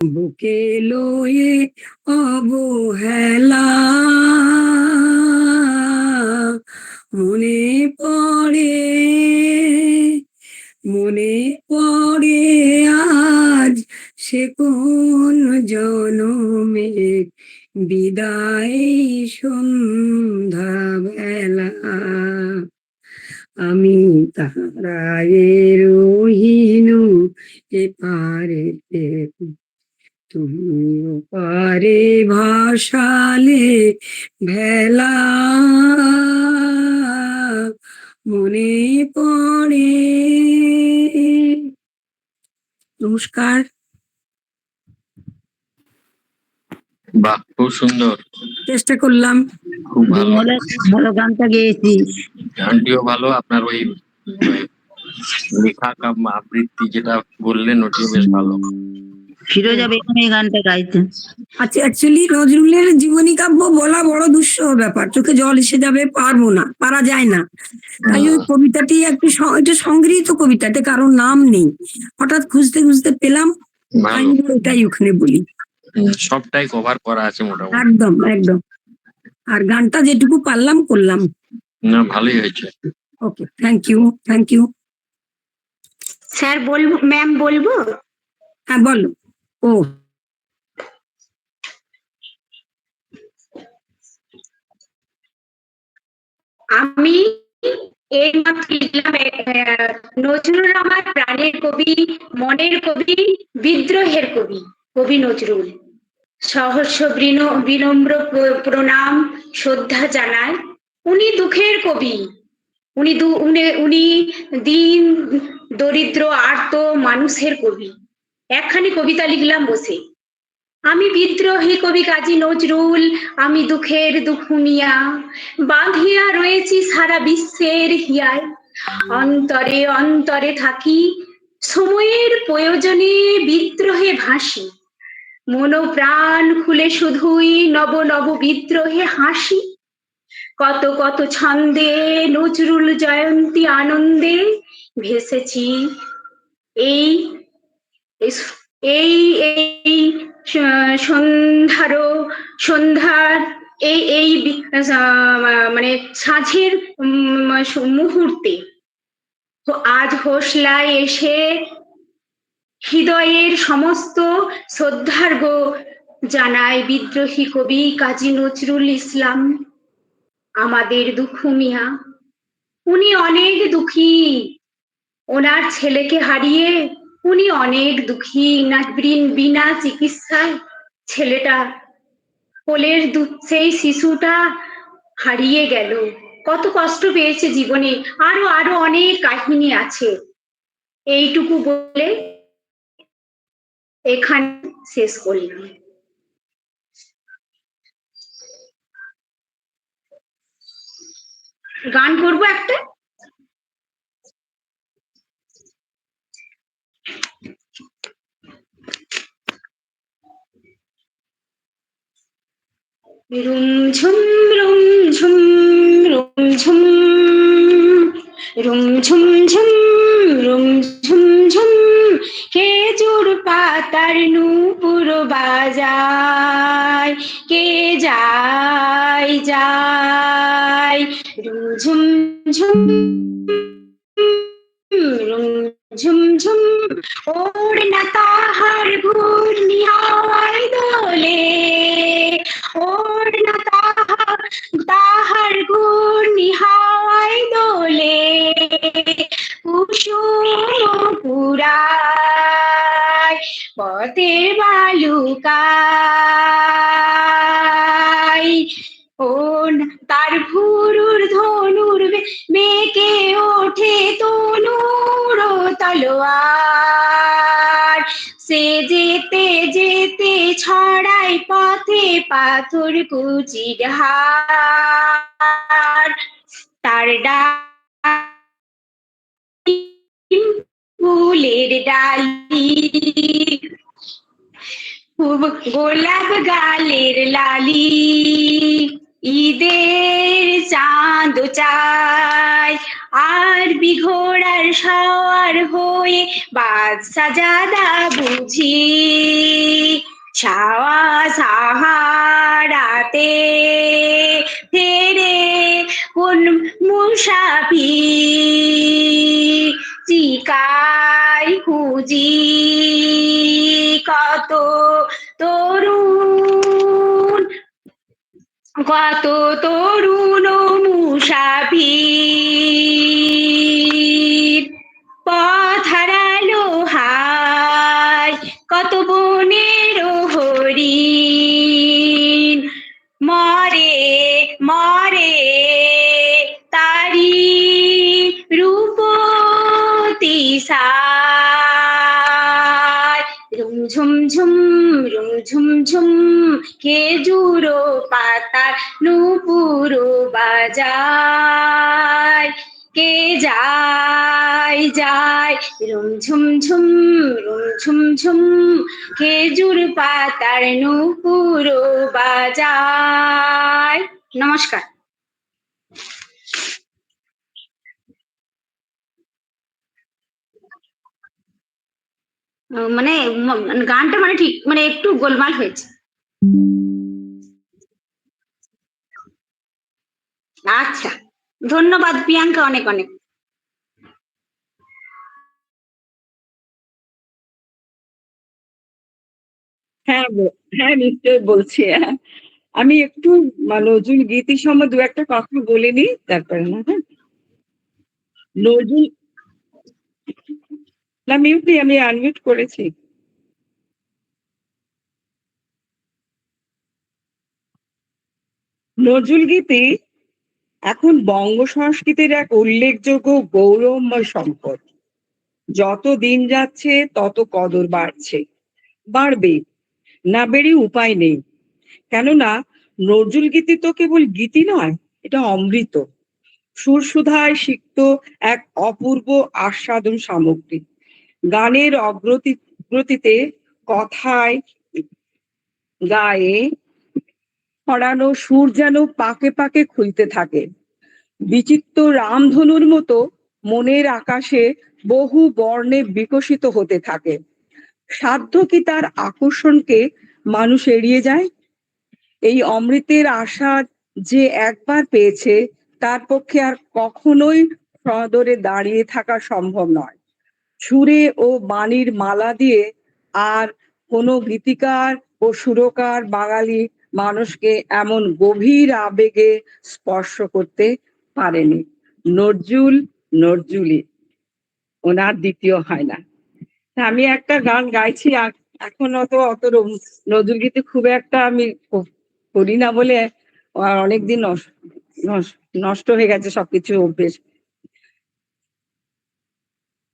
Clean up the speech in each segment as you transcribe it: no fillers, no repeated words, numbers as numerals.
বুকে লয়ে অবহেলা মনে পড়ে আজ সে কোন জনমের বিদায় সন্ধ্যা বেলা আমি তারায়ে রহিনু এপারে তুমি ওপারে ভাসালে ভেলা মনে পড়ে। নমস্কার। বাহ, খুব সুন্দর, চেষ্টা করলাম। খুব ভালো, ভালো গানটা গেয়েছিস। গানটিও ভালো, আপনার ওই লেখা আবৃত্তি যেটা বললেন ওটিও বেশ ভালো। ফিরোজা বেগম এই গানটা গাইতেন। আচ্ছা, অ্যাকচুয়ালি নজরুলের জীবনী কাব্য বলা বড় দুঃসহ ব্যাপার, চোখে জল এসে যাবে, পারা যায় না। তাই ওই কবিতাটি একটু এটা সংগৃহীত কবিতা, এটা কারোর নাম নেই, হঠাৎ খুঁজতে খুঁজতে পেলাম, এটাই ওখানে বলি। সবটাই কভার করা আছে মোটামুটি। একদম একদম। আর গানটা যেটুকু পারলাম করলাম। না, ভালোই হয়েছে। ওকে, থ্যাংক ইউ। স্যার বলবো, ম্যাম বলবো? হ্যাঁ বলো। ও আমি এইমাত্র লিখলাম, নজরুল আমার প্রাণের কবি, মনের কবি, বিদ্রোহের কবি, কবি নজরুল। সহস্র বিনম্র প্রণাম শ্রদ্ধা জানায়। উনি দুঃখের কবি, উনি দিন দরিদ্র আর্ত মানুষের কবি। একখানি কবিতা লিখলাম বসে। আমি বিদ্রোহী কবি কাজী নজরুল, আমি দুঃখের দুখুমিয়া, বাঁধিয়া রয়েছি সারা বিশ্বের হিয়ায়। অন্তরে অন্তরে থাকি, সময়ের প্রয়োজনে বিদ্রোহে ভাসি, মন প্রাণ খুলে শুধুই নব নব বিদ্রোহে হাসি। কত কত ছন্দে নজরুল জয়ন্তী আনন্দে ভেসেছি এই এই এই সন্ধ্যার এই মানে সাঁঝের মুহূর্তে আজ হোসলায় এসে হৃদয়ের সমস্ত শ্রদ্ধার্ঘ জানায় বিদ্রোহী কবি কাজী নজরুল ইসলাম, আমাদের দুঃখু মিয়া। উনি অনেক দুঃখী, ওনার ছেলেকে হারিয়ে উনি অনেক দুঃখী। বিনা চিকিৎসায় ছেলেটা, কোলের সেই শিশুটা হারিয়ে গেল, কত কষ্ট পেয়েছে জীবনে। আরো অনেক কাহিনী আছে। এইটুকু বলে এখানে শেষ করলাম। গান করবো একটা। রুম ঝুম রুম ঝুম রুম ঝুম রুম ঝুম ঝুম রুম ঝুম ঝুম, খেজুর পাতার নূপুর বাজায়, কে যায় যায়। রুম ঝুম ঝুম রুম ঝুম ঝুম, ওড়না তাহার ঘূর্ণি হাওয়ায় দোলে, ওড়না তাহার ঘূর্ণি হাওয়ায় দোলে, কুসুম পুরায় পথের বালুকায়। তার ভুরুর ধনুর মেকে ওঠে তনুর তলোয়ার, সে যেতে যেতে ছড়ায় পথে পাথর কুচির হার। তার ফুলের ডালি, গোলাপ গালের লালি, ঈদের চাঁদ চাই আর বিঘোড়ার সওয়ার হয়ে বাদ সাজাদা বুঝি ছাওয়া সাহারাতে ফেরে কোন মুসাফির চিকাই খুঁজি কত তরুণ কত তরুণ মুসাফির পথ হারালো হায় কত বনের হরিণ মরে মরে তারি রূপতি সায় রুম ঝুম ঝুম খেজুর পাতার নুপুর বাজায় কে যায় যায় রুম ঝুম ঝুম খেজুর পাতার নুপুর বাজায়। নমস্কার। মানে গানটা মানে ঠিক মানে একটু গোলমাল হয়েছে। আচ্ছা, ধন্যবাদ প্রিয়াঙ্কা, অনেক অনেক। হ্যাঁ হ্যাঁ নিশ্চয়ই বলছি। আমি একটু নজরুল গীতির সম্বন্ধে দু একটা কথা বলে নিই, তারপরে না? হ্যাঁ, নজরুল না মিউট নেই, আমি আনমিউট করেছি। নজরুল গীতি এখন বঙ্গ সংস্কৃতির এক উল্লেখযোগ্য গৌরবময় সম্পদ। যত দিন যাচ্ছে তত কদর বাড়বে, না বেরিয়ে উপায় নেই। কেননা নজরুল গীতি তো কেবল গীতি নয়, এটা অমৃত, সুরসুধায় সিক্ত এক অপূর্ব আস্বাদন সামগ্রী। গানের অগ্রগতিতে, কথায়, গায়ে ছড়ানো সুর যেন পাকে পাকে খুলতে থাকে। বিচিত্র রামধনুর মতো মনের আকাশে বহু বর্ণে বিকশিত হতে থাকে। সাধ্য কি তার আকর্ষণকে মানুষ এড়িয়ে যায়? এই অমৃতের আস্বাদ যে একবার পেয়েছে, তার পক্ষে আর কখনোই সদরে দাঁড়িয়ে থাকা সম্ভব নয়। সুরে ও বাণীর মালা দিয়ে আর কোনো গীতিকার ও সুরকার বাঙালি মানুষকে এমন গভীর আবেগে স্পর্শ করতে পারেনি। নজরুলই, ওনার দ্বিতীয় হয় না। আমি একটা গান গাইছি, এখন অত নজরুল গীতি খুব একটা আমি করি না বলে অনেকদিন নষ্ট হয়ে গেছে সবকিছু অভ্যেস।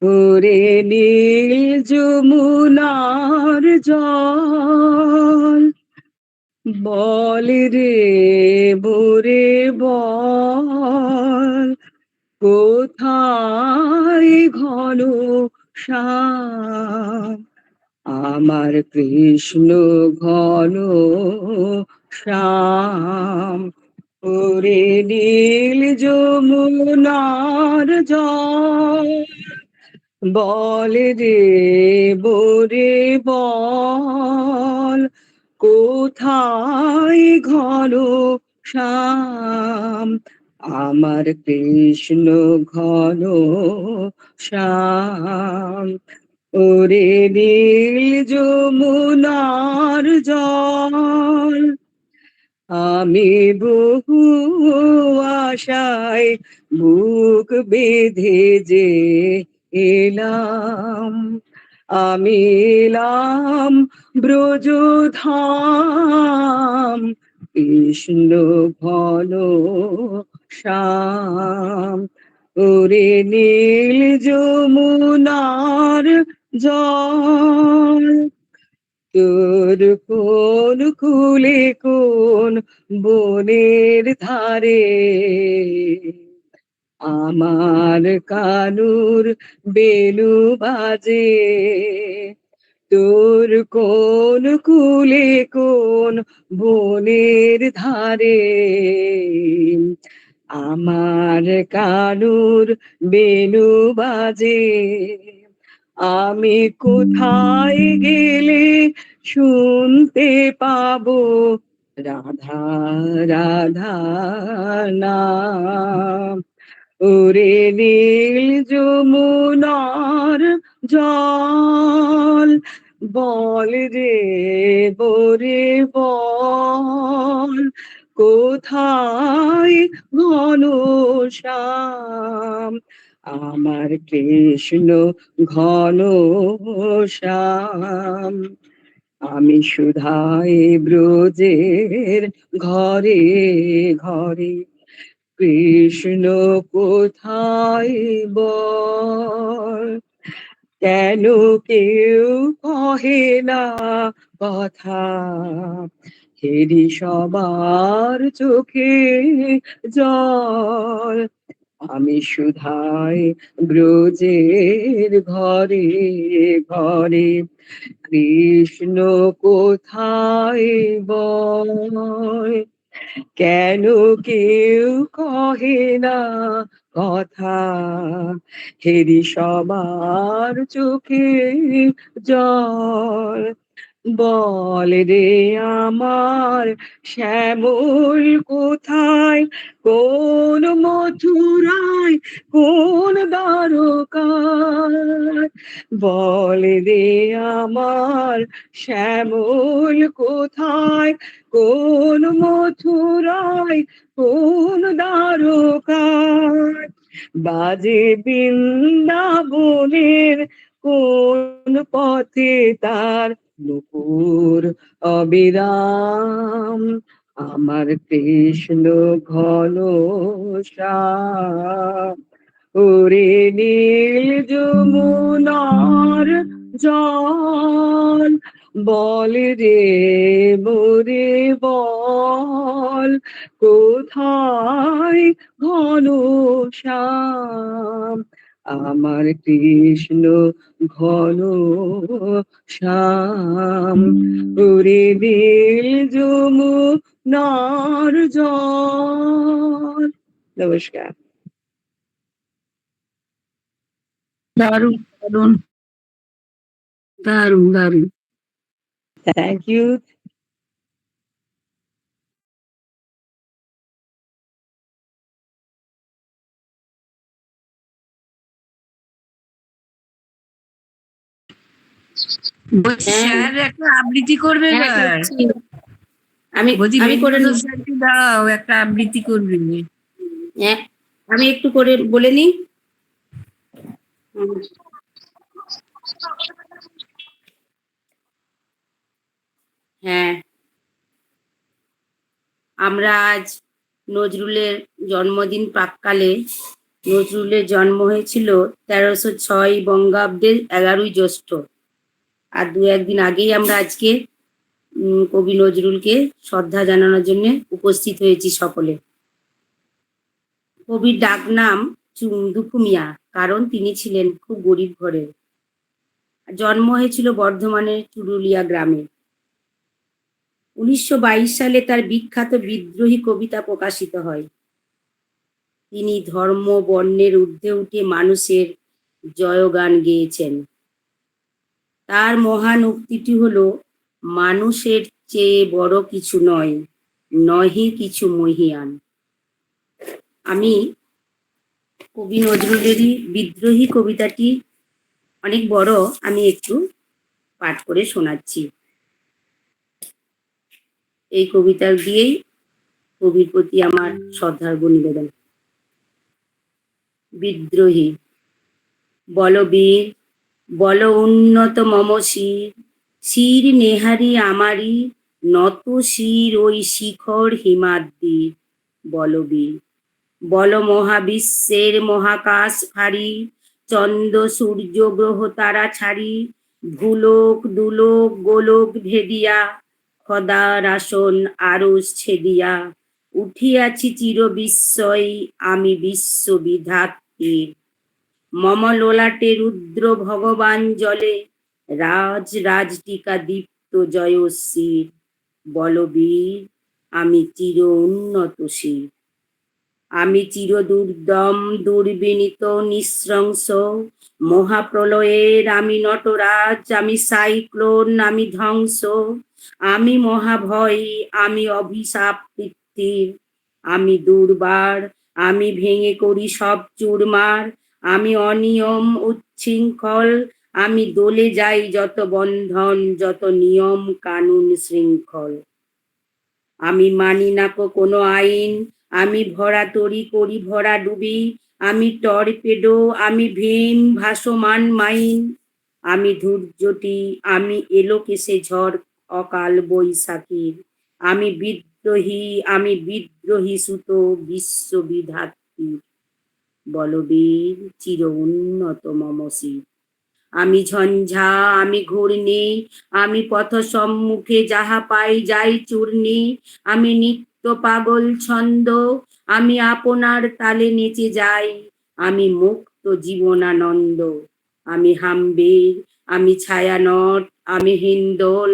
ওরে নীল যমুনার জল বল রে মোরে বল, কোথায় ঘন শ্যাম আমার কৃষ্ণ ঘন শ্যাম। ওরে নীল যমুনার জল বল রে মোরে বল, কোথায় ঘন শ্যাম আমার কৃষ্ণ ঘন শ্যাম। ওরে নীল যমুনার জল আমি বহু আশায় বুক বেঁধে যে এলাম, আমি এলাম ব্রজধাম কৃষ্ণ ঘন শ্যাম। ওরে নীল যমুনার জল তোর কোন কুলে কোন বনের ধারে আমার কানুর বেনু বাজে, তোর কোন কুলে কোন বনের ধারে আমার কানুর বেনু বাজে, আমি কোথায় গেলে শুনতে পাবো রাধা রাধা নাম। ওরে নীল যমুনার জল, বল রে বরে বল, কোথায় ঘনশ্যাম আমার কৃষ্ণ ঘনশ্যাম। আমি সুধায় ব্রজের ঘরে ঘরে, কৃষ্ণ কোথায় বল। কেন কেউ কহে না কথা, হেরি সবার চোখে জল। আমি সুধায় ব্রজের ঘরে ঘরে, কৃষ্ণ কোথায় বল। কেন কেউ কহে না কথা, হেরি সবার চোখে জল। বল রে আমার শ্যামল কোথায়, কোন মথুরায় কোন দ্বারকায়। বল রে আমার শ্যামল কোথায়, কোন মথুরায় কোন দ্বারকায়। বাজে বৃন্দাবনের কোন পথে তার নুপুর অবিরাম, আমার কৃষ্ণ ঘনশ্যাম। ওরে নীল যমুনার জল, বল রে মোরে বল, কোথায় ঘনশ্যাম আমার কৃষ্ণ ঘনশ্যাম। ওরে নীল যমুনার জল। নমস্কার। দারুণ দারুণ। দারুণ দারুণ। Thank you. স্যার একটা আবৃত্তি করবে হ্যাঁ, এবার। করছি। আমি বলছি আমি করে বেঙ্গল নিই। স্যারকে দাও একটা আবৃত্তি করবে। হ্যাঁ, আমি একটু করে বলে নিই। হ্যাঁ, আমরা আজ নজরুলের জন্মদিন প্রাক্কালে, নজরুলের জন্ম হয়েছিল 1306 বঙ্গাব্দের 11ই জ্যৈষ্ঠ। আর দু একদিন আগেই আমরা আজকে কবি নজরুলকে শ্রদ্ধা জানানোর জন্য উপস্থিত হয়েছি সকলে। কবির ডাকনাম দুখু মিয়া, কারণ তিনি ছিলেন খুব গরিব ঘরের। জন্ম হয়েছিল বর্ধমানের চুরুলিয়া গ্রামে। 1922 সালে তার বিখ্যাত বিদ্রোহী কবিতা প্রকাশিত হয়। তিনি ধর্ম বর্ণের ঊর্ধ্বে উঠে মানুষের জয়গান গেয়েছেন। তার মহান উক্তিটি হলো, মানুষের চেয়ে বড় কিছু নয়, নহে কিছু মহিয়ান। আমি কবি নজরুলেরই বিদ্রোহী কবিতাটি অনেক বড়, আমি একটু পাঠ করে শোনাচ্ছি। এই কবিতা দিয়েই কবির প্রতি আমার শ্রদ্ধার্ঘ নিবেদন। বিদ্রোহী। বলবীর বল উন্নত মম শির, শির নেহারি আমারি, নত শির ওই শিখর হিমাদ্রির। বলবীর বল মহাবিশ্বের মহাকাশ ফাড়ি, চন্দ্র সূর্য গ্রহ তারা ছাড়ি, ভূলোক দুলোক গোলক ভেদিয়া, খদার আসন আরস ছেদিয়া, উঠিয়াছি চির বিস্ময় আমি বিশ্ববিধাত্রীর। মম ললাটে রুদ্র ভগবান জলে, রাজটিকা দীপ্ত জয়শ্রীর, বলবীর আমি চির উন্নত শির। আমি চির দুর্দম দুর্বিনীত নৃশংস, মহাপ্রলয়ের আমি নটরাজ, আমি সাইক্লোন, আমি ধ্বংস, আমি মহাভয়, আমি অভিশাপ পৃথিবীর, আমি দুর্বার, আমি ভেঙে করি সব চুরমার, আমি অনিয়ম উচ্ছৃঙ্খল, আমি দলে যাই যত বন্ধন, যত নিয়ম কানুন শৃঙ্খল। আমি মানি না কোনো আইন, আমি ভরা তরি করি ভরা ডুবি, আমি টর্পেডো, আমি ভীম ভাসমান মাইন, আমি ধূর্যটি, আমি এলোকেশে ঝড় অকাল বৈশাখীর, আমি বিদ্রোহী সুত বিশ্ববিধাত্রীর, বলবীর চির উন্নত মম শির। আমি ঝঞ্ঝা, আমি ঘূর্ণি, আমি পথ সম্মুখে যাহা পাই যাই চূর্ণি, আমি নিত্য পাগল ছন্দ, আমি আপনার তালে নেচে যাই, আমি মুক্ত জীবনানন্দ। আমি হাম্বির, আমি ছায়ানট, আমি হিন্দোল,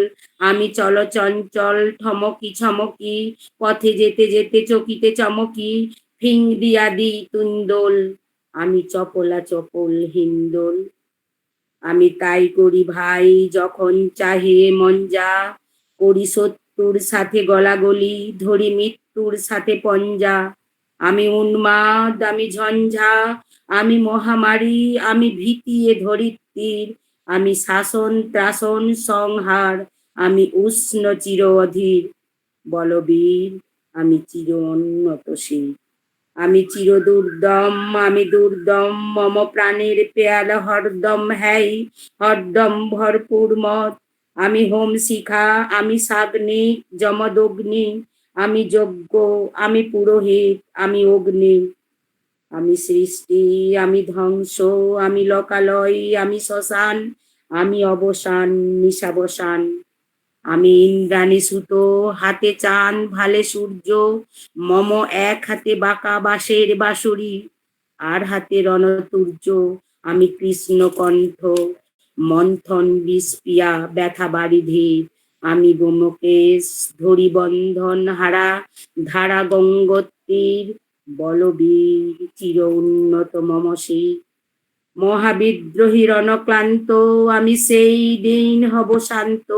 আমি চলচঞ্চল ঠমকি ছমকি, পথে যেতে যেতে চকিতে চমকি, ফিং দিয়া দি তুন্দোল, আমি চপলা চপল হিন্দোল। আমি তাই করি ভাই যখন চাহে মন যা, করি শত্রুর সাথে গলাগলি, ধরি মৃত্যুর সাথে পঞ্জা। আমি উন্মাদ, আমি ঝঞ্ঝা, আমি মহামারী, আমি ভীতি এ ধরিত্রীর, আমি শাসন ত্রাসন সংহার, আমি উষ্ণ চির অধীর, বলবীর আমি চির উন্নত শির। আমি চির দুর্দম, আমি দুর্দম, মম প্রাণের পেয়াল হরদম হ্যাই, হরদম ভরপুর মত। আমি হোম শিখা, আমি সাগ্নি যমদগ্নি, আমি যজ্ঞ, আমি পুরোহিত, আমি অগ্নি। আমি সৃষ্টি, আমি ধ্বংস, আমি লোকালয়, আমি শ্মশান, আমি অবসান নিশাবসান। আমি ইন্দ্রাণী সুত, হাতে চাঁদ ভালে সূর্য, মম এক হাতে বাঁকা বাঁশের বাঁশুরি, আর হাতে রণতুর্য। আমি কৃষ্ণ কণ্ঠ, মন্থন বিস্পিয়া ব্যথা বারিধির, আমি ব্যোমকেশ, ধরি বন্ধন হারা ধারা গঙ্গোত্রীর, বলবীর চির উন্নত মম শির। মহাবিদ্রোহী রণক্লান্ত, আমি সেই দিন হব শান্ত,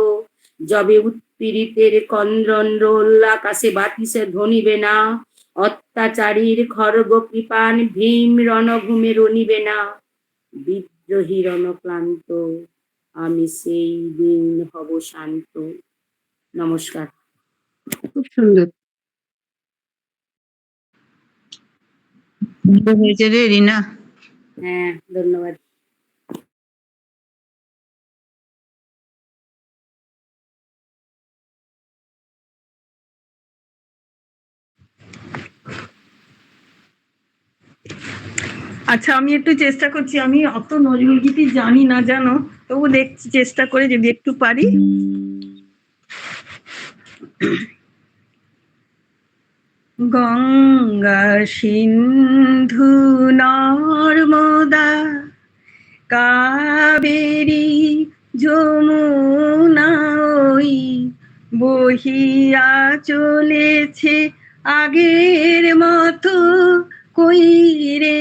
যবে উৎপীড়িতের ক্রন্দন রোল আকাশে বাতিসে ধ্বনিবে না, অত্যাচারীর খর্গ কৃপান ভীম রণভূমে রণিবে না। বিদ্রোহী রণক্লান্ত, আমি সেই দিন হব শান্ত। নমস্কার। খুব সুন্দর। হয়েছে রে রিনা। হ্যাঁ, ধন্যবাদ। আচ্ছা, আমি একটু চেষ্টা করছি, আমি অত নজরুল গীতি জানি না জানো, তবু দেখছি চেষ্টা করে যদি একটু পারি। গঙ্গা সিন্ধু নর্মদা কাবেরী যমুনা ওই বহিয়া চলেছে আগের মতো, কই রে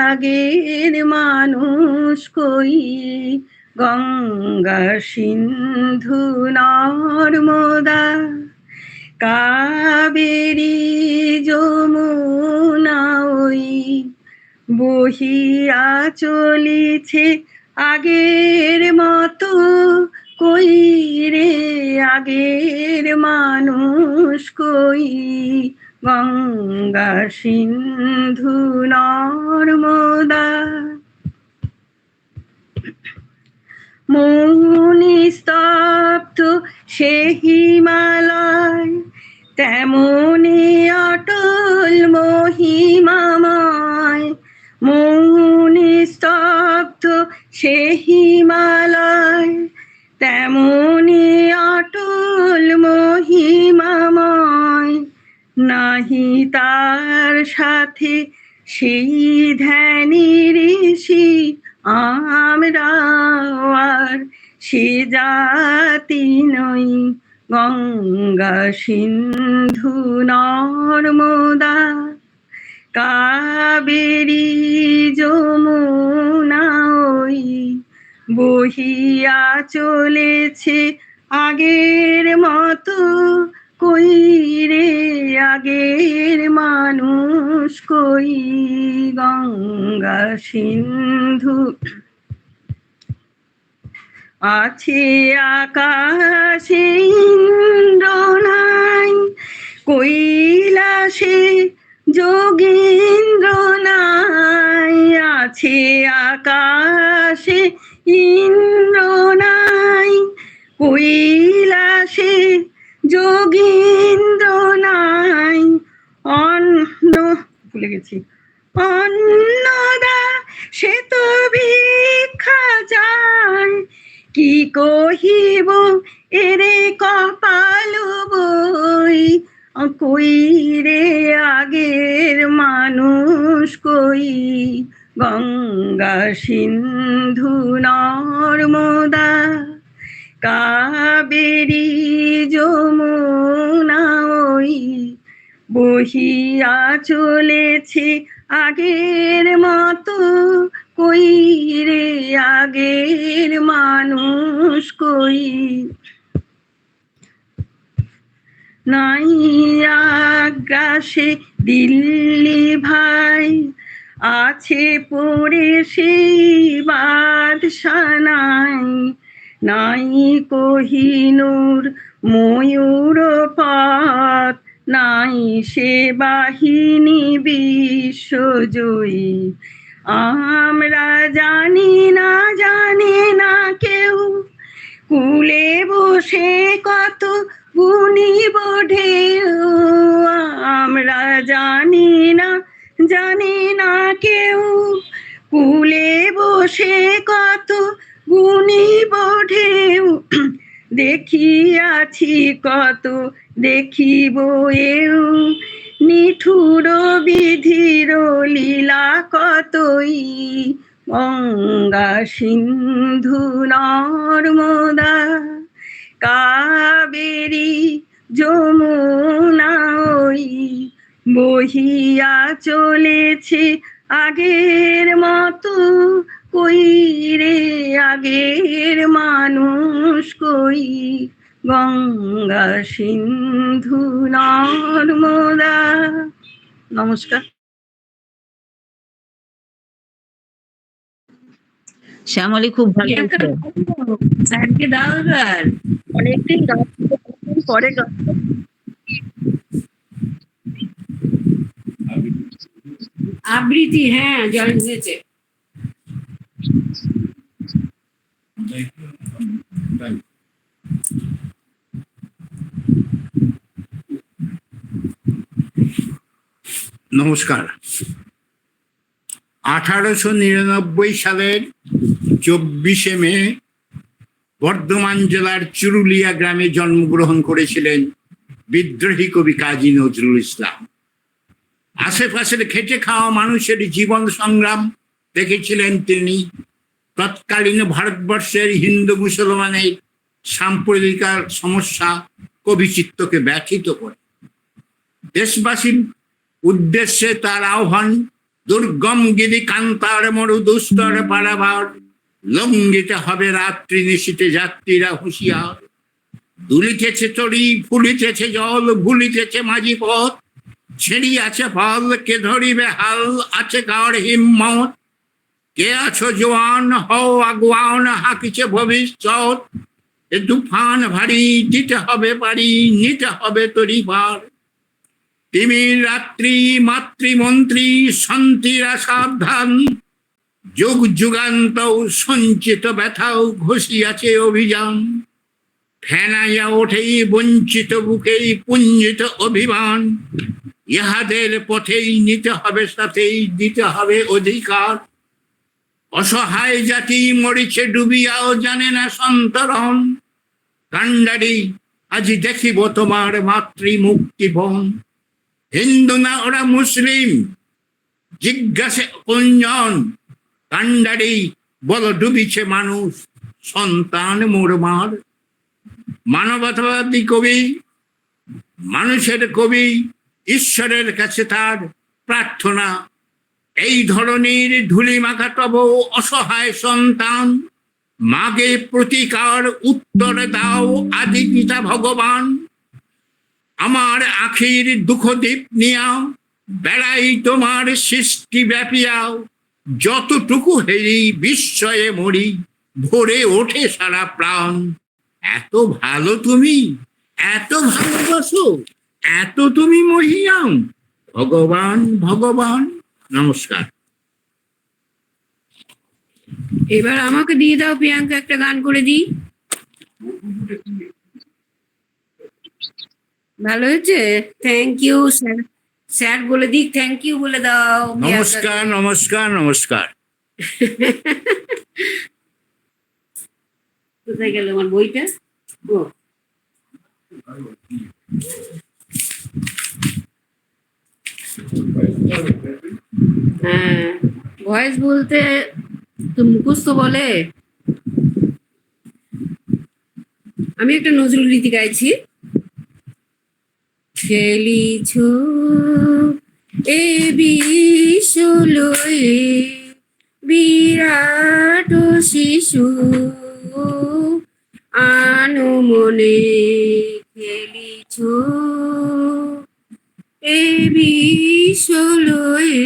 আগের মানুষ কই। গঙ্গা সিন্ধু নর্মদা কাবেরী যমুনা ওই বহিয়া চলিছে আগের মতো, কই রে আগের মানুষ কই। গঙ্গা সিন্ধু নর্মদা। মৌনি স্তব্ধ সে হিমালয়, তেমনি অটল মহিমাময়। মৌনি স্তব্ধ সে হিমালয়, তেমনি অটল মহিমাময়। নাহি তার সাথে সেই ধ্যানী ঋষি, আমরা আর সে জাতি নই গঙ্গা সিন্ধু নর্মদা কাবেরী যমুনা ওই বহিয়া চলেছে আগের মতো, কই রে আগের মানুষ কই, গঙ্গা সিন্ধু আছে আকাশে ইন্দ্র নাই, কৈলাসে যোগীন্দ্র নাই, আছে আকাশে ইন্দ্র নাই, কৈলাসে যোগীন্দ্র নাই, অন্ন ভুলে গেছি, অন্নদা সে তো ভিক্ষা যায়, কি কহিব এরে কপাল বই, কই রে আগের মানুষ কই, গঙ্গা সিন্ধু নর্মদা কাবেরী যমুনা ওই বহিয়া চলেছে আগের মতো, কই রে আগের মানুষ কই, নাই আগ্রাসে দিল্লি ভাই, আছে পড়ে সেই বাদশানাই, নাই কোহিনূর ময়ূর পথ, নাই সে বাহিনী বিশ্বজয়ী, আমরা জানি না জানে না কেউ, কুলে বসে কত গুনিব ঢেউ, আমরা জানি না জানি না কেউ, কুলে বসে কত গুনিব ঢেউ, দেখিয়াছি কত দেখিব এও, নিঠুর বিধির লীলা কতই, গঙ্গা সিন্ধু নর্মদা কাবেরী যমুনা ওই বহিয়া চলেছে আগের মতো, কই রে আগের মানুষ কই, গঙ্গা সিন্ধু নর্মদা। নমস্কার। শ্যামলী খুব ভালো স্যারকে দাও এবার। অনেকদিন পরে আবৃত্তি, হ্যাঁ জয়েন হয়েছে। নমস্কার। 1899 সালের 24শে মে বর্ধমান জেলার চুরুলিয়া গ্রামে জন্মগ্রহণ করেছিলেন বিদ্রোহী কবি কাজী নজরুল ইসলাম। আশেপাশের খেটে খাওয়া মানুষের জীবন সংগ্রাম দেখেছিলেন তিনি। তৎকালীন ভারতবর্ষের হিন্দু মুসলমানের সাম্প্রদায়িক সমস্যা কবিচিত্তকে ব্যথিত করে। দেশবাসীর উদ্দেশ্যে তার আহ্বান, দুর্গম গিরি কান্তার মরু দুস্তর পারাবার, লঙ্ঘিতে হবে রাত্রি নিশীতে যাত্রীরা হুঁশিয়ার। দুলিতেছে তরি, ফুলিতেছে জল, ভুলিতেছে মাঝি পথ, ছেড়িয়াছে ফল, কে ধরিবে হাল, আছে কার হিম্মত। কে আছো জোয়ান, হও আগুয়ান, হাকিছে ভবিষ্যৎ। এ তুফান ভারী, দিতে হবে পারি, নিতে হবে তরি পার। তিমির রাত্রি, মাতৃমন্ত্রী, শান্তিরা সাবধান। যুগ যুগান্ত সঞ্চিত ব্যথাও ঘষিয়াছে অভিযান। ফেনাইয়া ওঠেই বঞ্চিত বুকেই পুঞ্জিত অভিমান। ইহাদের পথেই নিতে হবে সাথেই দিতে হবে অধিকার। অসহায় জাতি মরিছে ডুবিয়াও জানে না সন্তরণ। কান্ডারি আজি দেখিব তোমার মাতৃ মুক্তিবন। হিন্দু না ওরা মুসলিম, জিজ্ঞাসে কুঞ্জন। কান্ডারি বল ডুবিছে মানুষ, সন্তান মোরমার। মানবতাবাদী কবি, মানুষের কবি, ঈশ্বরের কাছে তার প্রার্থনা, এই ধরনের ধুলি মাখা তব অসহায় সন্তান, মাগে প্রতিকার উত্তর দাও আদি পিতা ভগবান। আমার আখির দুঃখ দ্বীপ নিয়াও, বেড়াই তোমার সৃষ্টি ব্যাপিয়াও, যতটুকু হেরি বিস্ময়ে মরি, ভরে ওঠে সারা প্রাণ। এত ভালো তুমি, এত ভালোবাসো, এত তুমি মহিয়াম, ভগবান ভগবান। নমস্কার। এবার আমাকে দিয়ে দাও প্রিয়াঙ্কা, একটা গান করে দিই। ভালো হয়েছে, থ্যাংক ইউ স্যার। স্যার বলে দিক থ্যাংক ইউ বলে দাও। নমস্কার নমস্কার নমস্কার। কোথায় গেল আমার বইটা? ও হ্যাঁ, ভয়েস বলতে তো মুখস্থ বলে। আমি একটা নজরুল গীতি গাইছি। খেলিছ এ বিশ্বলয়ে বিরাট শিশু, আনমনে খেলিছ এ বিশ্বলয়ে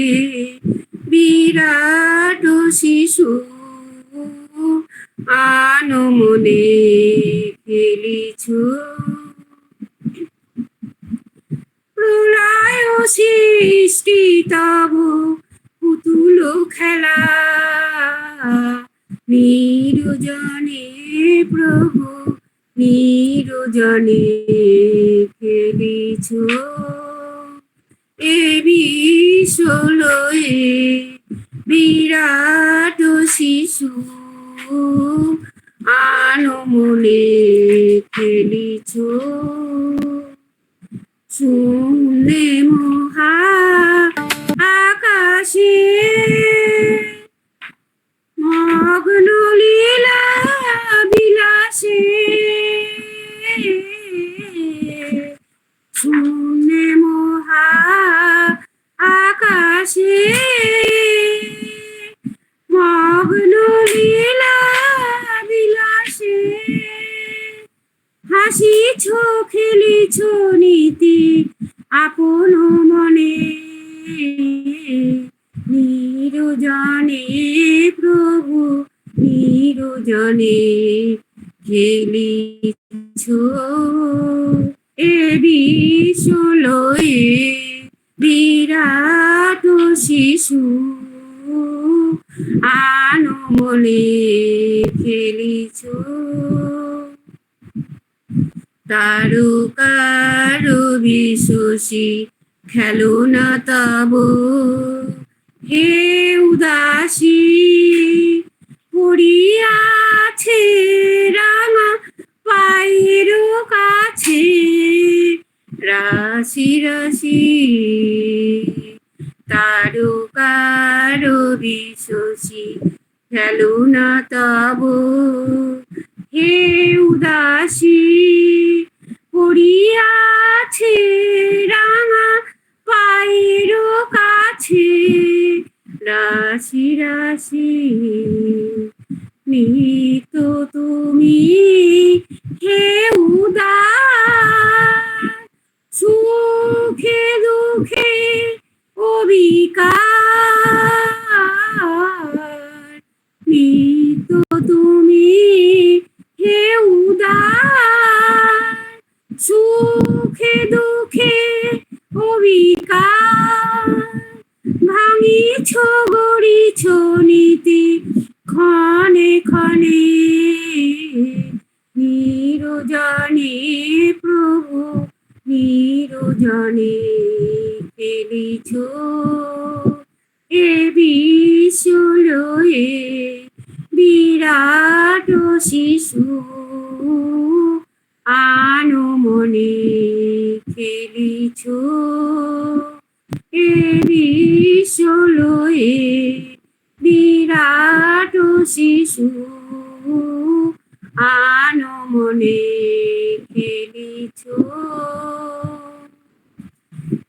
বিরাট শিশু, আনমনে খেলিছ। প্রলয় সৃষ্টি তব পুতুল খেলা, নিরজনে প্রভু নিরজনে খেলিছ এ বিশ্বলয়ে বিরাট শিশু, আনমনে খেলিছ। শুনে মহা আকাশে মগ্ন লীলা বিলাসে, শুনে মহা আকাশে মগ্ন লীলা বিলাসে, হাসিছ খেলিছ নীতি আপন মনে, নিরজনে প্রভু নিরজনে খেলিছ এ বিশ্বলয়ে বিরাট শিশু, আনমনে খেলিছ। তারকার বিশ্বসী খেলো না তব হে উদাসী, পড়িয়াছে রাঙা পায়ের কাছে রাশি রাশি। তারকার বিশ্বসী খেলো না তব হে উদাসী, পড়িয়াছে রাঙা পায়ের কাছে রাশি রাশি। নিত তুমি হে উদার, সুখে দুঃখে অবিকার। নিত তুমি হে উদার, সুখে দুঃখে অবিকার। ভাঙিছ গড়িছ নীতি ক্ষণে ক্ষণে, নিরজনে প্রভু নিরজনে খেলিছ এ বিশ্বলয়ে বিরাট শিশু, আনমনে খেলিছ এ বিশ্বলয়ে বিরাট শিশু, আনো মনে খেলিছ।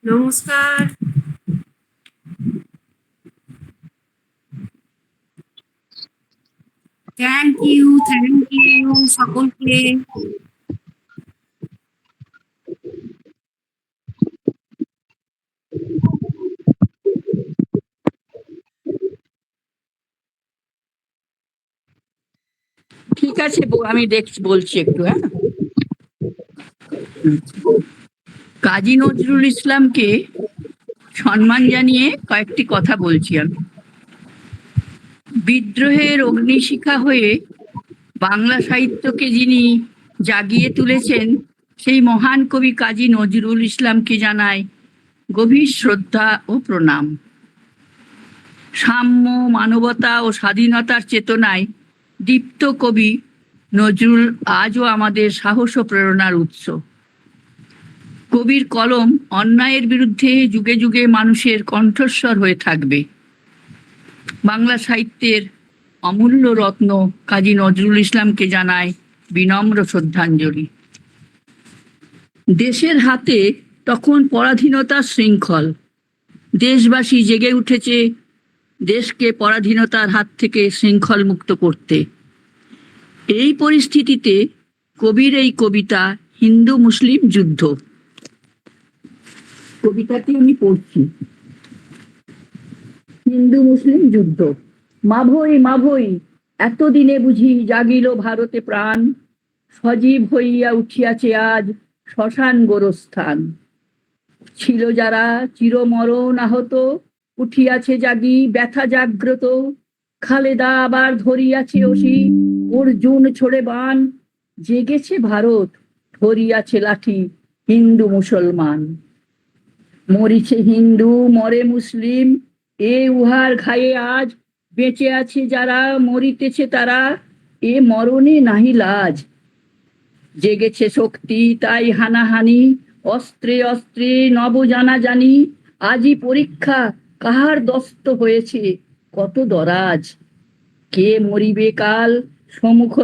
নমস্কার। থ্যাংক ইউ সকলকে। ঠিক আছে আমি বলছি একটু, হ্যাঁ। কাজী নজরুল ইসলামকে সম্মান জানিয়ে কয়েকটি কথা বলছি আমি। বিদ্রোহের অগ্নিশিখা হয়ে বাংলা সাহিত্যকে যিনি জাগিয়ে তুলেছেন সেই মহান কবি কাজী নজরুল ইসলামকে জানাই গভীর শ্রদ্ধা ও প্রণাম। সাম্য, মানবতা ও স্বাধীনতার চেতনায় দীপ্ত কবি নজরুল আজও আমাদের সাহস ও প্রেরণার উৎস। কবির কলম অন্যায়ের বিরুদ্ধে যুগে যুগে মানুষের কণ্ঠস্বর হয়ে থাকবে। বাংলা সাহিত্যের অমূল্য রত্ন কাজী নজরুল ইসলামকে জানায় বিনম্র শ্রদ্ধাঞ্জলি। দেশের হাতে তখন পরাধীনতার শৃঙ্খল। দেশবাসী জেগে উঠেছে দেশকে পরাধীনতার হাত থেকে শৃঙ্খল মুক্ত করতে। এই পরিস্থিতিতে কবির এই কবিতা হিন্দু মুসলিম যুদ্ধ। কবিতাটি আমি পড়ছি। হিন্দু মুসলিম যুদ্ধ। মাভৈ মাভৈ এতদিনে বুঝি জাগিল ভারতে প্রাণ, সজীব হইয়া উঠিয়াছে আজ শ্মশান গোরস্থান। ছিল যারা চিরমরণ আহত, উঠিয়াছে জাগি ব্যথা জাগ্রত। খালেদা আবার ধরিয়াছে অসি, অর্জুন ছোড়ে বান। জেগেছে ভারত, ধরিয়াছে লাঠি হিন্দু মুসলমান। মরিছে হিন্দু মরে মুসলিম, এ উহার ঘায়ে আজ। বেঁচে আছে যারা মরিতেছে তারা, এ মরণে নাহি লাজ। জেগেছে শক্তি তাই হানাহানি, অস্ত্রে অস্ত্রে নব জানা জানি। আজই পরীক্ষা কাহার দস্ত হয়েছে কত দরাজ। কে মরিবে কাল সমুখ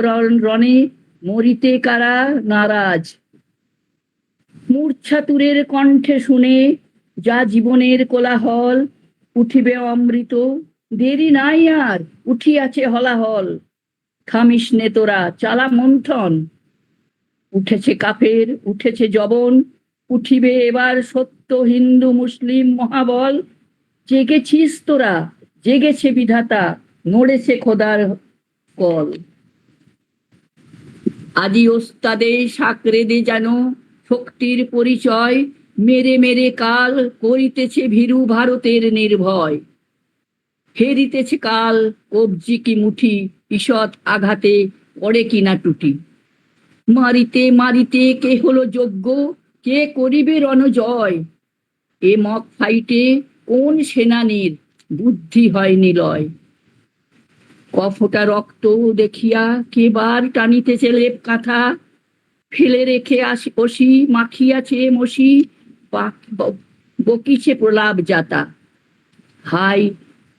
রণে, মরিতে কারা নারাজ। মূর্ছাতুরের কণ্ঠে শুনে যা জীবনের কোলাহল, উঠিবে অমৃত দেরি নাই আর উঠিয়াছে হলাহল। থামিস নে তোরা চালা মন্থন, উঠেছে কাফের উঠেছে জবন। উঠিবে এবার সত্য হিন্দু মুসলিম মহাবল। জেগেছিস তোরা জেগেছে বিধাতা, নড়েছে খোদার কল। আদি ওস্তাদে সাকরে দে যেন শক্তির পরিচয়, মেরে মেরে কাল করিতেছে ভীরু ভারতের নির্ভয়। ফেরিতেছে কাল কবজি কি মুঠি, ঈষৎ আঘাতে পড়ে কিনা টুটি। মারিতে মারিতে কে হলো যোগ্য, কে করিবে রণজয়। এ মক ফাইটে কোন সেনানীর বুদ্ধি হয় নিলয়। কফোটা রক্ত দেখিয়া কে বার টানিতেছে লেপ কাঁথা। ফেলে রেখে অসি মাখিয়াছে মসি, বকিছে প্রলাপ যাতা। হাই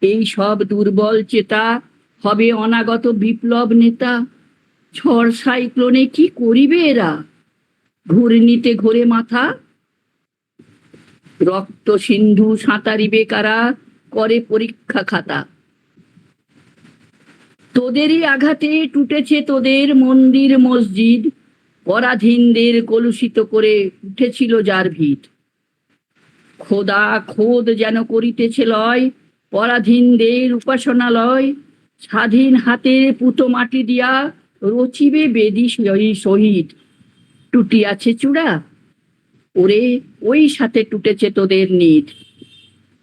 এই সব দুর্বল চেতা, হবে অনাগত বিপ্লব নেতা। ঝড় সাইক্লোনে কি করিবে এরা, ঘূর্ণিতে ঘোরে মাথা। রক্ত সিন্ধু সাঁতারিবে কারা, করে পরীক্ষা খাতা। তোদেরই আঘাতে টুটেছে তোদের মন্দির মসজিদ, পরাধীনদের কলুষিত করে উঠেছিল যার ভিত। খোদা খোদ যেন করিতেছে লয়, পরাধীনদের উপাসনালয়। স্বাধীন হাতে পুতো মাটি দিয়া রচিবে বেদি শহীদ। টুটিয়াছে চূড়া ওরে ওই সাথে টুটেছে তোদের নিদ।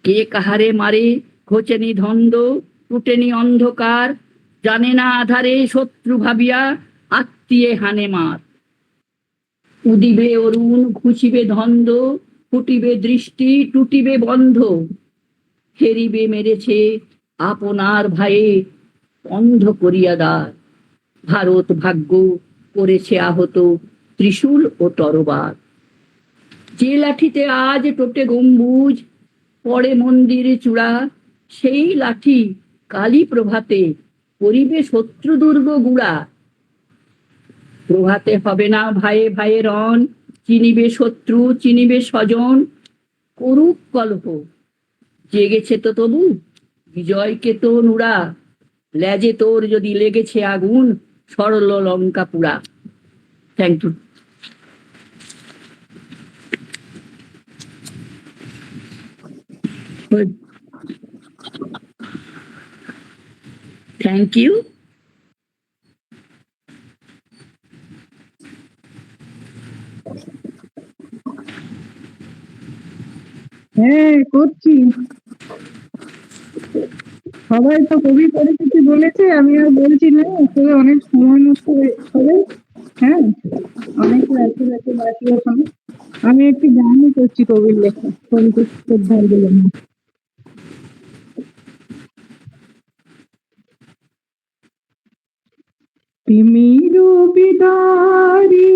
কে কাহারে মারে ঘোচেনি ধন্দ, টুটেনি অন্ধকার। জানে না আধারে শত্রু ভাবিয়া আত্মীয় হানে মার। উদিবে অরুণ ঘুচিবে ধন্দ, ফুটিবে দৃষ্টি টুটিবে বন্ধ। হেরিবে মেরেছে আপনার ভাইয়ে অন্ধ করিয়া দ্বার। ভারত ভাগ্য করেছে আহত ত্রিশূল ও তরবার। যে লাঠিতে আজ টোটে গম্বুজ, পড়ে মন্দিরে চূড়া। সেই লাঠি কালী প্রভাতে করিবে শত্রু দুর্গ গুড়া। প্রভাতে হবে না ভাইয়ে ভাইয়ে রণ, চিনিবে শত্রু চিনিবে স্বজন, করুক কলহ জেগেছে তো তবু বিজয়কে তো নুরা, লেজে তোর যদি লেগেছে আগুন সরল লঙ্কা পুরা। Thank you. Thank you. হ্যাঁ করছি, সবাই তো কবি পরিচিতি বলেছে, আমি আর বলছি না, আসলে অনেক সময় নষ্ট হবে। হ্যাঁ, অনেকে আছে যাকে বাকি এখন আমি একটি গানই করছি কবির লেখা, কবিকে শ্রদ্ধার দিলাম। তিমির বিদারি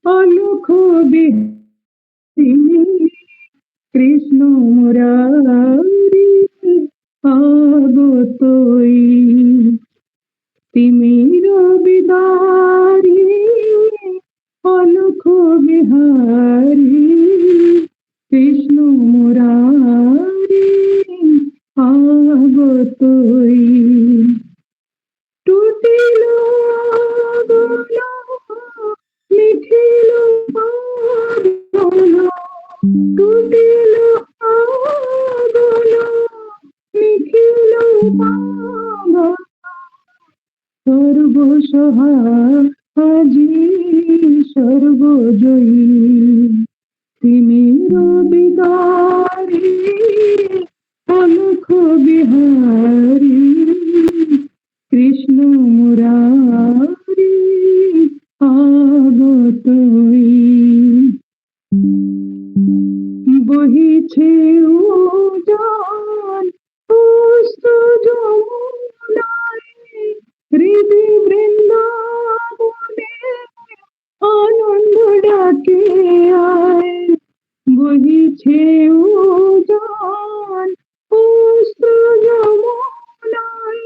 অলখ বিহারি কৃষ্ণ মুরারি আগতই, তিমির বিদারি অলখ বিহারি কৃষ্ণ মুরারি আগতই, টুটিল গোলা মিঠিল পাগলা, টুটিল গোলা মিঠিল পাগলা, সর্বসহা আজি সর্বজয়ী, তিমির বিদারি অলখ বিহারি কৃষ্ণ মুরারি আগতই, বহিছে উজান পুষ্ট যমুনায়, হৃদি বৃন্দাবনে আনন্দ ডাকে আয়, বহিছে উজান পুষ্ট যমুনায়,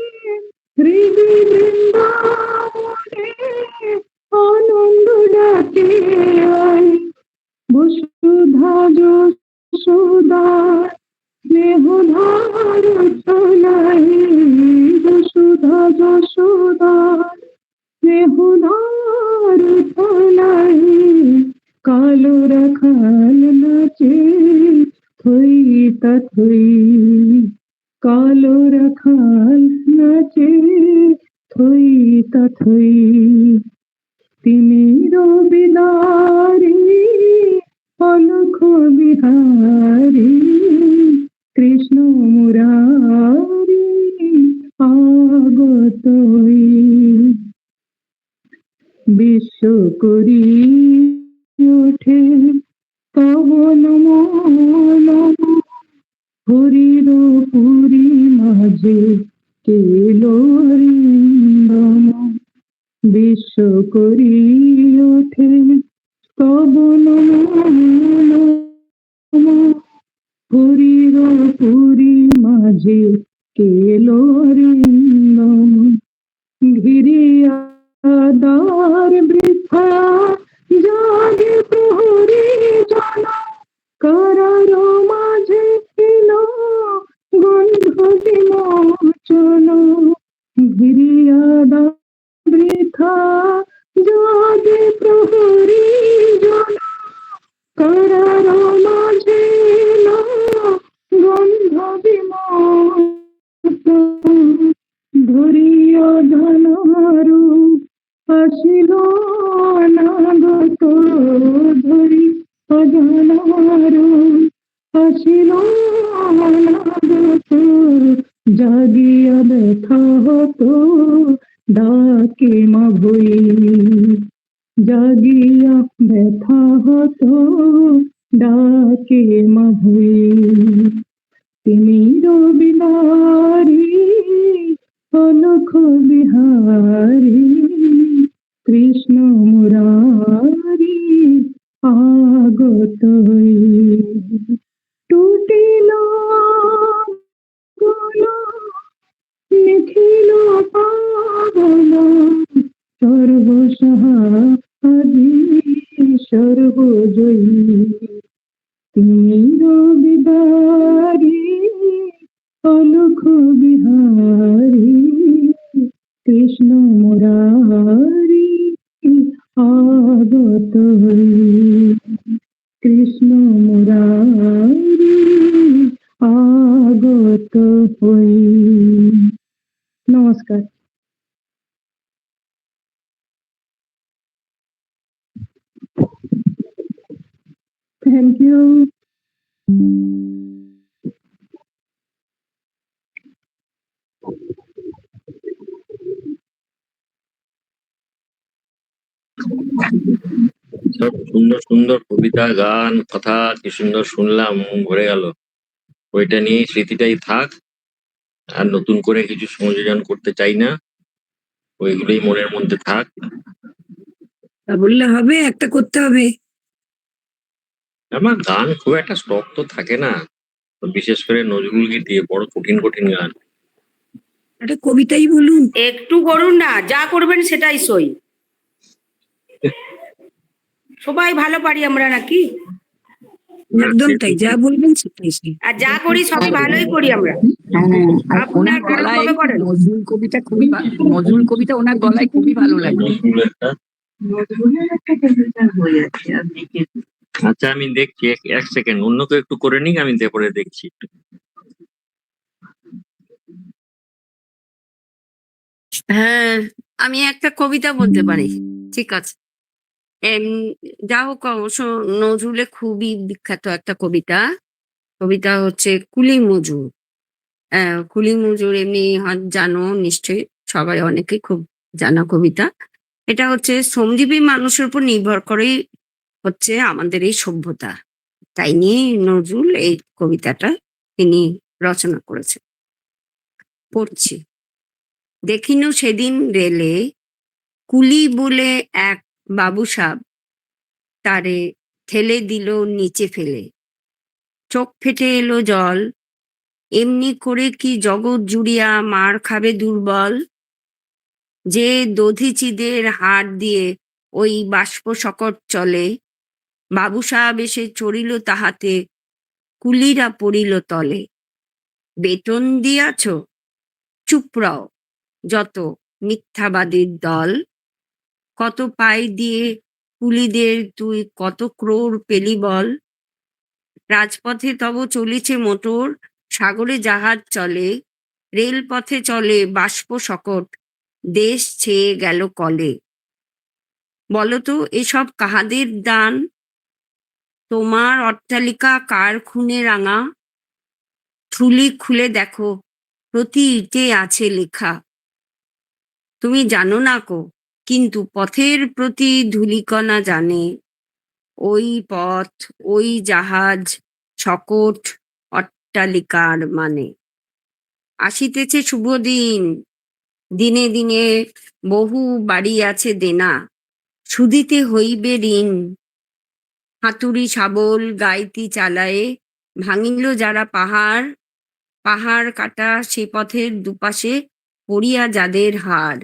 হৃদি বৃন্দাবনে আনন্দ ডাকে আয়, বসুধা যশোদা স্নেহধার ছলাই, বসুধা যশোদা স্নেহধার ছলাই, কালো রাখাল নাচে থই তথই, কালো রাখাল নাচে থই তথই, তিমির বিদারি অলখ বিহারি কৃষ্ণ মুরারি আগতই, বিশ্ব করি ওঠে তব নমো নমো, হরির পুরী মাঝে কেলো হরিন্দম, বিশ্ব করি ওঠে তব নমো নমো, হরির পুরী মাঝে কেলো হরিন্দম, ঘিরিয়া দ্বার বৃথা জাগে প্রহরী জন, কারার মাঝে এলো গন্ধ বিমোচন, ঘিরিয়া দ্বার বৃথা জাগে প্রহরী জন, কারার মাঝে এলো গন্ধ বিমোচন, ধরিয়া ধনারু আসিল অনাগত, ধরি অধনারু আসিল অনাগত, জাগিয়া ব্যথা হতো ডাকে মা ভই, জাগিয়া ব্যথা হতো ডাকে মা ভই, তিমির বিদারি অলখ বিহারি কৃষ্ণ মুরারি আগতই, টুটিল গোলা মিঠিল পাগলা, সর্ব হব জয়ী। তুমি রবিবারি অলখ বিহারী, কৃষ্ণ মুরারি আগত হই, কৃষ্ণ মুরারি আগত হই। নমস্কার। Thank you. সব সুন্দর সুন্দর কবিতা, গান, কথা কি সুন্দর শুনলাম, মন ভরে গেল। ওইটা নিয়ে স্মৃতিটাই থাক, আর নতুন করে কিছু সংযোজন করতে চাই না, ওইগুলোই মনের মধ্যে থাক। তা বললে হবে, একটা করতে হবে। আমার গান খুব একটা স্টক তো থাকে না, তো বিশেষ করে নজরুল গীতি, বড় কঠিন কঠিন গান। একটা কবিতাই বলুন। একটু করুন না, যা করবেন সেটাই সই। সবাই ভালো পারি আমরা নাকি? একদম তাই, যা বলবেন সেটাই সেই। আর যা করি সবই ভালোই করি আমরা। আর ওনার আপনার কেন গলায় কবে করেন? নজরুল কবিতা খুবই নজরুল কবিতা ওনার গলায় খুবই ভালো লাগে। নজরুলের একটা আচ্ছা, আমি দেখছি, এক সেকেন্ড, অন্য কেউ একটু করে নিক, আমি তারপরে দেখছি। হ্যাঁ, আমি একটা কবিতা বলতে পারি, ঠিক আছে। এম, যা হোক, অবশ্য নজরুলে খুবই বিখ্যাত একটা কবিতা। কবিতা হচ্ছে কুলি মজুর। কুলি মজুর এমনি জানো নিশ্চয়ই, সবাই অনেকেই খুব জানা কবিতা। এটা হচ্ছে শ্রমজীবী মানুষের উপর নির্ভর করেই হচ্ছে আমাদের এই সভ্যতা। তাই নিয়ে নজরুল এই কবিতাটা তিনি রচনা করেছেন। পড়ছি। দেখিনু সেদিন রেলে কুলি বলে এক বাবুসাব, তারে ঠেলে দিল নিচে ফেলে, চোখ ফেটে এলো জল, এমনি করে কি জগৎ জুড়িয়া মার খাবে দুর্বল, যে দধিচিদের হাড় দিয়ে ওই বাষ্প সকট চলে, বাবুসাব এসে চড়িল তাহাতে, কুলিরা পড়িল তলে। বেতন দিয়াছ? চুপ রও, যত মিথ্যাবাদীর দল, কত পাই দিয়ে কুলিদের তুই কত ক্রোড় পেলি বল, রাজপথে তব চলিছে মোটর, সাগরে জাহাজ চলে, রেলপথে চলে বাষ্প সকট, দেশ ছেয়ে গেল কলে। বলতো এসব কাহাদের দান? তোমার অট্টালিকা কার খুনে রাঙা? থুলি খুলে দেখো, প্রতি ইটে আছে লেখা। তুমি জানো না কো, কিন্তু পথের প্রতি ধূলিকণা জানে, ওই পথ, ওই জাহাজ, সকট, অট্টালিকার মানে। আসিতেছে শুভ দিন, দিনে দিনে বহু বাড়ি আছে দেনা, শুধিতে হইবে ঋণ। হাতুড়ি শাবল গাইতি চালায়ে ভাঙিল যারা পাহাড়, পাহাড় কাটা সে পথের দুপাশে পড়িয়া যাদের হাড়।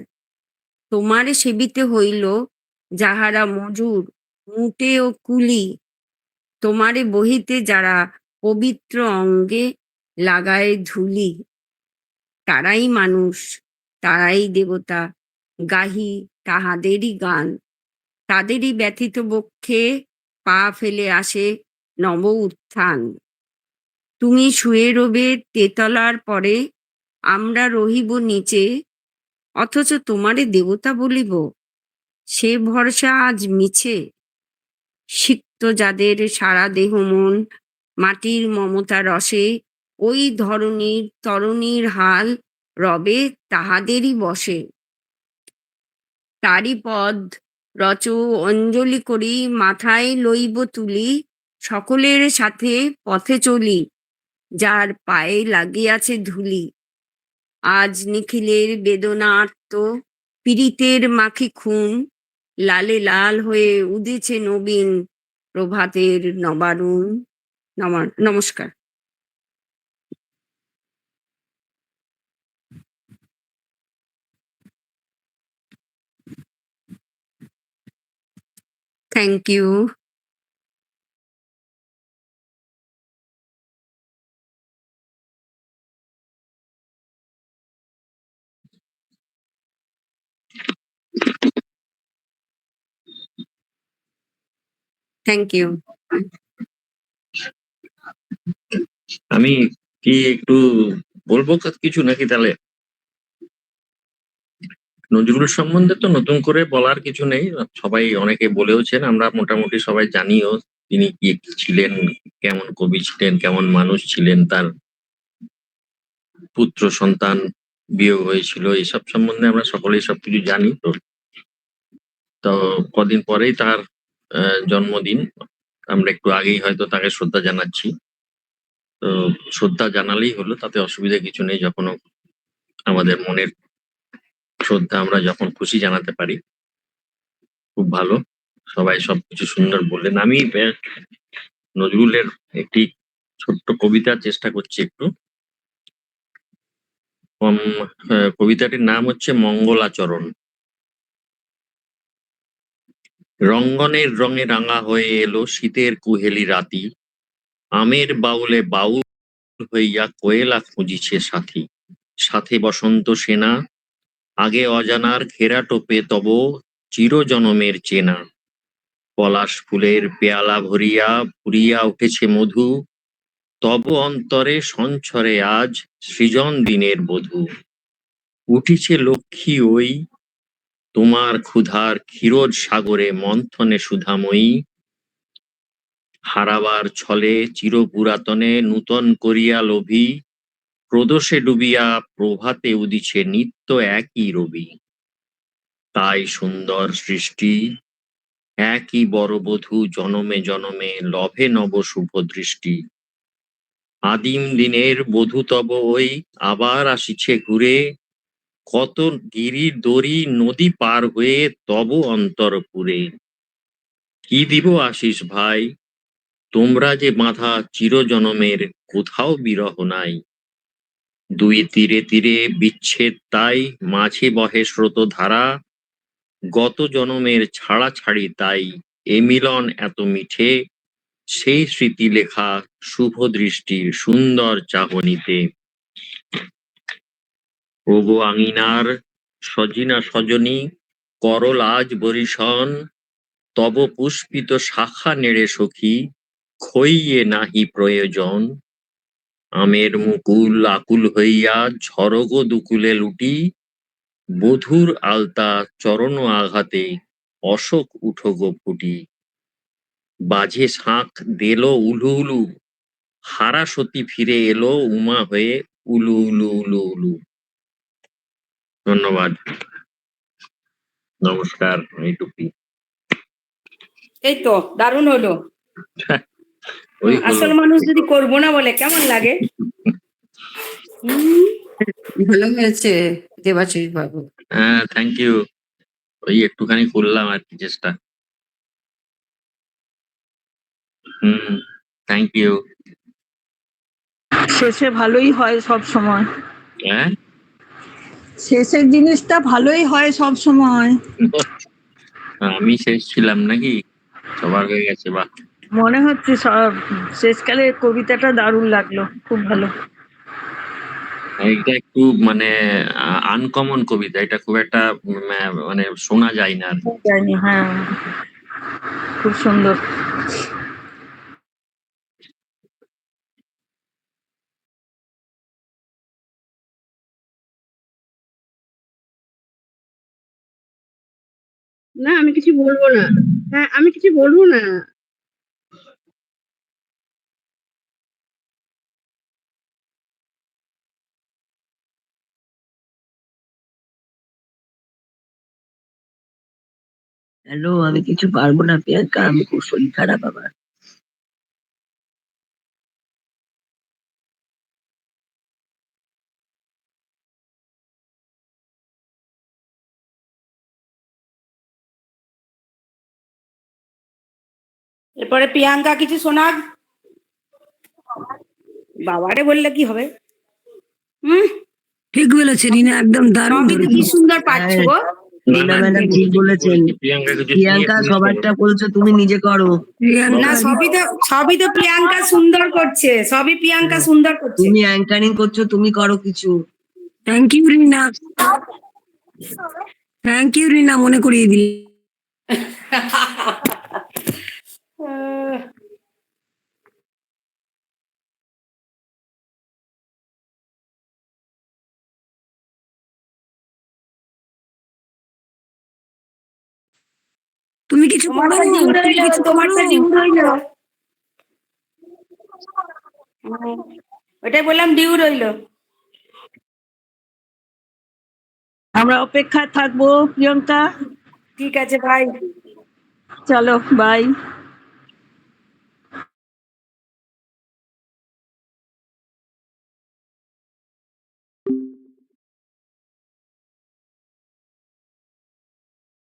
তোমারে সেবিতে হইল যাহারা মজুর, মুটে ও কুলি, তোমারে বহিতে যারা পবিত্র অঙ্গে লাগায় ধুলি। তারাই মানুষ, তারাই দেবতা, গাহি তাহাদেরই গান, তাদেরই ব্যথিত বক্ষে পা ফেলে আসে নব উত্থান। তুমি শুয়ে রবে তেতলার পরে, আমরা রহিব নিচে, অথচ তোমারে দেবতা বলিব, সে ভরসা আজ মিছে। সিক্ত যাদের সারা দেহ মন মাটির মমতা রসে, ওই ধরনীর তরণীর হাল রবে তাহাদেরই বসে। তারি পদ রচ অঞ্জলি করি মাথায় লইব তুলি, সকলের সাথে পথে চলি, যার পায়ে লাগিয়াছে ধুলি। আজ নিখিলের বেদনার্ত পীড়িতের মাখি খুন, লালে লাল হয়ে উদিছে নবীন প্রভাতের নবারুণ। নমস্কার। Thank you. Thank you. আমি কি একটু বলবো কিছু নাকি তাহলে? নজরুল সম্বন্ধে তো নতুন করে বলার কিছু নেই, সবাই অনেকে বলেওছেন, আমরা মোটামুটি সবাই জানিও তিনি কি ছিলেন, কেমন কবি ছিলেন, কেমন মানুষ ছিলেন, তার পুত্র সন্তান বিয়োগ হয়েছিল, এসব সম্বন্ধে আমরা সকলেই সবকিছু জানি। তো কদিন পরেই তার জন্মদিন, আমরা একটু আগেই হয়তো তাকে শ্রদ্ধা জানাচ্ছি। তো শ্রদ্ধা জানালেই হলো, তাতে অসুবিধা কিছু নেই। যখন আমাদের মনের শ্রদ্ধা আমরা যখন খুশি জানাতে পারি, খুব ভালো। সবাই সবকিছু সুন্দর বললেন। আমি নজরুলের একটি ছোট্ট কবিতার চেষ্টা করছি একটু। কবিতাটির নাম হচ্ছে মঙ্গলাচরণ। রঙ্গনের রঙে রাঙা হয়ে এলো শীতের কুহেলি রাতি, আমের বাউলে বাউল হইয়া কোয়েলা খুঁজিছে সাথী। সাথে বসন্ত সেনা, আগে অজানার ঘেরা টোপে তব চিরজনমের চেনা। পলাশ ফুলের পেয়ালা ভরিয়া পুরিয়া উঠেছে মধু, তব অন্তরে সঞ্ছরে আজ সৃজন দিনের বধূ। উঠিছে লক্ষ্মী ওই তোমার ক্ষুধার ক্ষীরোদ সাগরে মন্থনে সুধাময়ী। হারাবার ছলে চিরপুরাতনে নূতন করিয়া লোভী, প্রদোষে ডুবিয়া প্রভাতে উদিছে নিত্য একই রবি। তাই সুন্দর সৃষ্টি একই বরবধূ জনমে জনমে লভে নব শুভ দৃষ্টি। আদিম দিনের বধূ তব ওই আবার আসিছে ঘুরে, কত গিরি দড়ি নদী পার হয়ে তব অন্তরপুরে। কি দিব আশিস ভাই, তোমরা যে বাঁধা চিরজনমের কোথাও বিরহ নাই। দুই তীরে তীরে বিচ্ছেদ তাই, মাঝে বহে স্রোত ধারা, গত জনমের ছাড়া ছাড়ি তাই এ মিলন এত মিঠে। সেই স্মৃতি লেখা শুভ দৃষ্টির সুন্দর চাহনিতে। ওগো আঙিনার সজিনা সজনী, করল আজ বরিশন, তব পুষ্পিত শাখা নেড়ে সখী খইয়ে নাহি প্রয়োজন। আমের মুকুল আকুল হইয়া ঝরগো দুকুলে লুটি, বধুর আলতা চরণ আঘাতে অশোক উঠো গো ফুটি। বাজে শাঁখ দেল উলু উলু, হারা সতী ফিরে এলো উমা হয়ে উলু উলু উলু উলু। ধন্যবাদ, নমস্কার, এইটুকুই। এই তো দারুণ হলো। ওই হলো। আসল মানুষ যদি করবো না বলে কেমন লাগে? ভালো হয়েছে দেবাশিস বাবু। হ্যাঁ, থ্যাংক ইউ। ওই একটুখানি করলাম আর কি চেষ্টা। Thank you. শেষে ভালোই হয় সব সময়, হ্যাঁ, শেষের জিনিসটা ভালোই হয় সব সময়। আমি শেষ ছিলাম নাকি? সবার হয়ে গেছে, বাহ। মনে হচ্ছে সব শেষকালে কবিতাটা দারুণ লাগলো, খুব ভালো। এটা একটু মানে আনকমন কবিতা, এটা খুব একটা মানে শোনা যায় না আর কি। জানি, হ্যাঁ, খুব সুন্দর। না আমি কিছু বলবো না। হ্যাঁ আমি কিছু বলবো না। হ্যালো, আমি কিছু পারবো না প্রিয়াঙ্কা, আমি খুব শরীর খারাপ আমার। এরপরে প্রিয়াঙ্কা কিছু শোনাক। বাবারে বললে কি হবে? ঠিক বলেছে রিনা, একদম দারুণ সবই তো কি সুন্দর পাচ্ছ গো। রিনা ম্যাডাম ঠিক বলেছেন। প্রিয়াঙ্কা সবারটা বলছো, তুমি নিজে করো। না সবই তো প্রিয়াঙ্কা সুন্দর করছে, সবই প্রিয়াঙ্কা সুন্দর করছে। তুমি অ্যাঙ্কারিং করছো, তুমি করো কিছু। Thank you Rina. Thank you Rina, মনে করিয়ে দিলি। তুমি কিছু করো, তোমারটা ডিউ তুমি রইলো, কিছু তোমারটা করো। ডিউ রইলো। ওটাই বললাম, ডিউ রইলো। আমরা অপেক্ষায় থাকবো প্রিয়াঙ্কা। ঠিক আছে, বাই। চলো বাই।